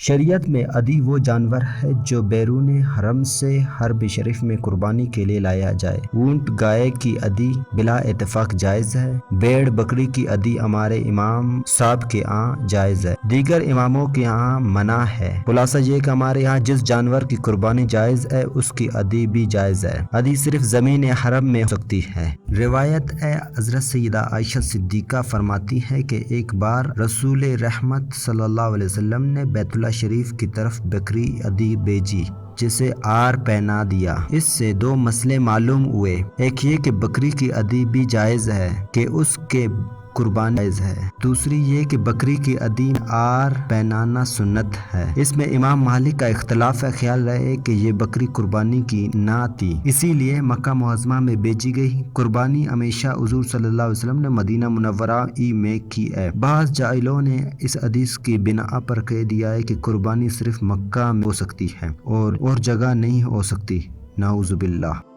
شریعت میں ادی وہ جانور ہے جو بیرون حرم سے حرم شریف میں قربانی کے لیے لایا جائے۔ اونٹ گائے کی ادی بلا اتفاق جائز ہے۔ بھیڑ بکری کی ادی ہمارے امام صاحب کے ہاں جائز ہے، دیگر اماموں کے ہاں منع ہے۔ خلاصہ یہ کہ ہمارے یہاں جس جانور کی قربانی جائز ہے اس کی ادی بھی جائز ہے۔ ادی صرف زمین حرم میں ہو سکتی ہے۔ روایت ہے حضرت سیدہ عائشہ صدیقہ فرماتی ہے کہ ایک بار رسول رحمت صلی اللہ علیہ وسلم نے بیت اللہ شریف کی طرف بکری ادی بھیجی جسے آر پہنا دیا۔ اس سے دو مسئلے معلوم ہوئے، ایک یہ کہ بکری کی ادی بھی جائز ہے کہ اس کے قربانی جائز ہے، دوسری یہ کہ بکری کی ادی میں آر پہنانا سنت ہے۔ اس میں امام مالک کا اختلاف ہے، خیال رہے کہ یہ بکری قربانی کی نہ تھی، اسی لیے مکہ معظمہ میں بھیجی گئی۔ قربانی ہمیشہ حضور صلی اللہ علیہ وسلم نے مدینہ منورہ ہی میں کی ہے۔ بعض جاہلوں نے اس حدیث کی بنا پر کہہ دیا ہے کہ قربانی صرف مکہ میں ہو سکتی ہے اور جگہ نہیں ہو سکتی، نعوذ باللہ۔